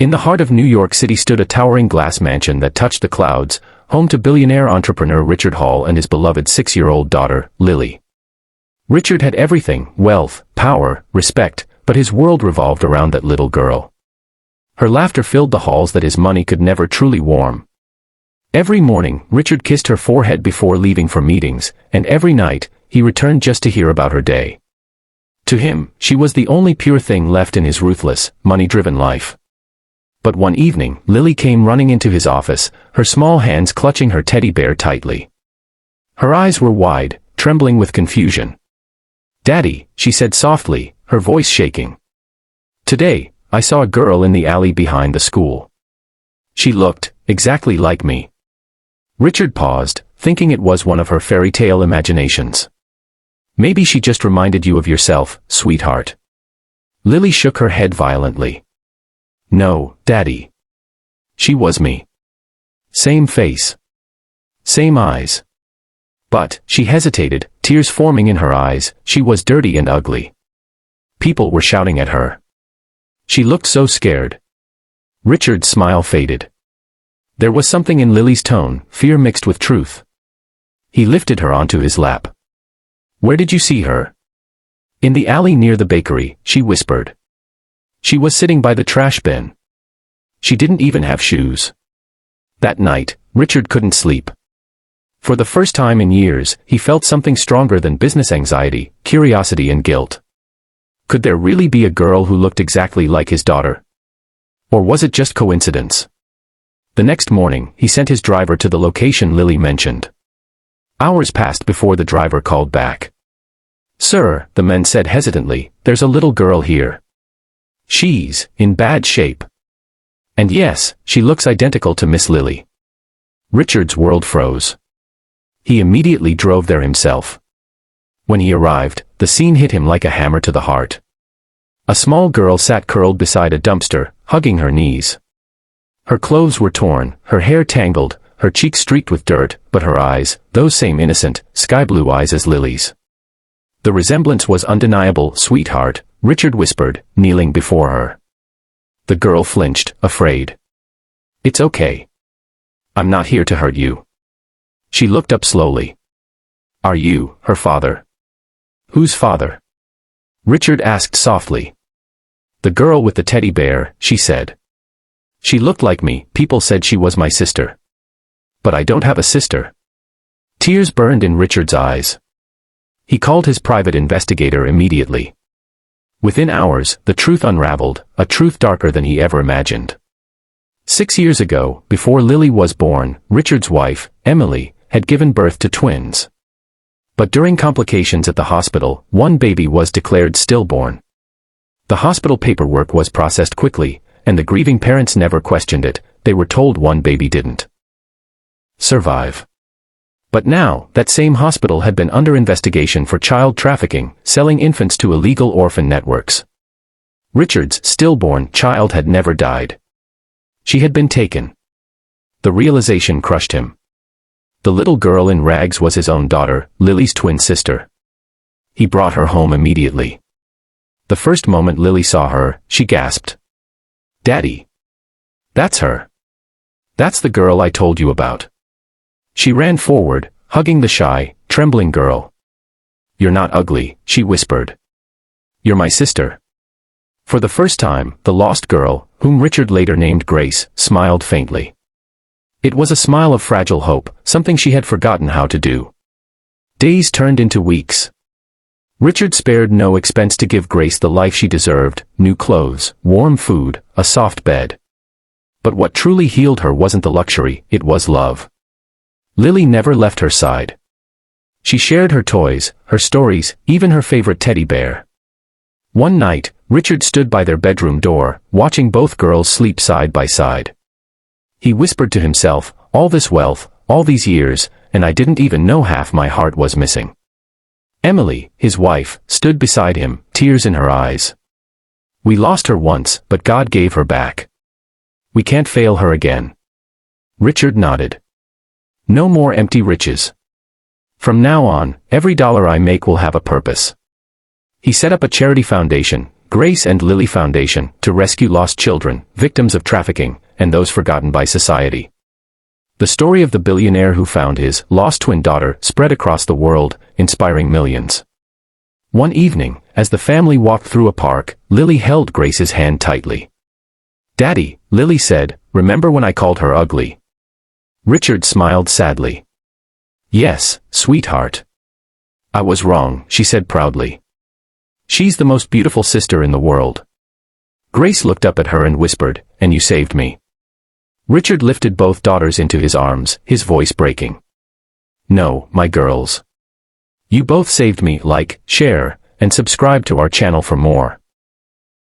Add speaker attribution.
Speaker 1: In the heart of New York City stood a towering glass mansion that touched the clouds, home to billionaire entrepreneur Richard Hall and his beloved 6-year-old daughter, Lily. Richard had everything: wealth, power, respect, but his world revolved around that little girl. Her laughter filled the halls that his money could never truly warm. Every morning, Richard kissed her forehead before leaving for meetings, and every night, he returned just to hear about her day. To him, she was the only pure thing left in his ruthless, money-driven life. But one evening, Lily came running into his office, her small hands clutching her teddy bear tightly. Her eyes were wide, trembling with confusion. "Daddy," she said softly, her voice shaking. "Today, I saw a girl in the alley behind the school. She looked exactly like me." Richard paused, thinking it was one of her fairy tale imaginations. "Maybe she just reminded you of yourself, sweetheart." Lily shook her head violently. "No, Daddy. She was me. Same face. Same eyes." But, she hesitated, tears forming in her eyes. She was dirty and ugly. People were shouting at her. She looked so scared. Richard's smile faded. There was something in Lily's tone, fear mixed with truth. He lifted her onto his lap. "Where did you see her?" "In the alley near the bakery," she whispered. "She was sitting by the trash bin. She didn't even have shoes." That night, Richard couldn't sleep. For the first time in years, he felt something stronger than business anxiety, curiosity and guilt. Could there really be a girl who looked exactly like his daughter? Or was it just coincidence? The next morning, he sent his driver to the location Lily mentioned. Hours passed before the driver called back. "Sir," the man said hesitantly, "there's a little girl here. She's in bad shape. And yes, she looks identical to Miss Lily." Richard's world froze. He immediately drove there himself. When he arrived, the scene hit him like a hammer to the heart. A small girl sat curled beside a dumpster, hugging her knees. Her clothes were torn, her hair tangled, her cheeks streaked with dirt, but her eyes, those same innocent, sky-blue eyes as Lily's. The resemblance was undeniable. "Sweetheart," Richard whispered, kneeling before her. The girl flinched, afraid. "It's okay. I'm not here to hurt you." She looked up slowly. "Are you her father?" "Whose father?" Richard asked softly. "The girl with the teddy bear," she said. "She looked like me. People said she was my sister. But I don't have a sister." Tears burned in Richard's eyes. He called his private investigator immediately. Within hours, the truth unraveled, a truth darker than he ever imagined. 6 years ago, before Lily was born, Richard's wife, Emily, had given birth to twins. But during complications at the hospital, one baby was declared stillborn. The hospital paperwork was processed quickly, and the grieving parents never questioned it. They were told one baby didn't survive. But now, that same hospital had been under investigation for child trafficking, selling infants to illegal orphan networks. Richard's stillborn child had never died. She had been taken. The realization crushed him. The little girl in rags was his own daughter, Lily's twin sister. He brought her home immediately. The first moment Lily saw her, she gasped. "Daddy. That's her. That's the girl I told you about." She ran forward, hugging the shy, trembling girl. "You're not ugly," she whispered. "You're my sister." For the first time, the lost girl, whom Richard later named Grace, smiled faintly. It was a smile of fragile hope, something she had forgotten how to do. Days turned into weeks. Richard spared no expense to give Grace the life she deserved: new clothes, warm food, a soft bed. But what truly healed her wasn't the luxury, it was love. Lily never left her side. She shared her toys, her stories, even her favorite teddy bear. One night, Richard stood by their bedroom door, watching both girls sleep side by side. He whispered to himself, "All this wealth, all these years, and I didn't even know half my heart was missing." Emily, his wife, stood beside him, tears in her eyes. "We lost her once, but God gave her back. We can't fail her again." Richard nodded. "No more empty riches. From now on, every dollar I make will have a purpose." He set up a charity foundation, Grace and Lily Foundation, to rescue lost children, victims of trafficking, and those forgotten by society. The story of the billionaire who found his lost twin daughter spread across the world, inspiring millions. One evening, as the family walked through a park, Lily held Grace's hand tightly. "Daddy," Lily said, "remember when I called her ugly?" Richard smiled sadly. "Yes, sweetheart. I was wrong," she said proudly. "She's the most beautiful sister in the world." Grace looked up at her and whispered, "And you saved me." Richard lifted both daughters into his arms, his voice breaking. "No, my girls. You both saved me. Like, share, and subscribe to our channel for more.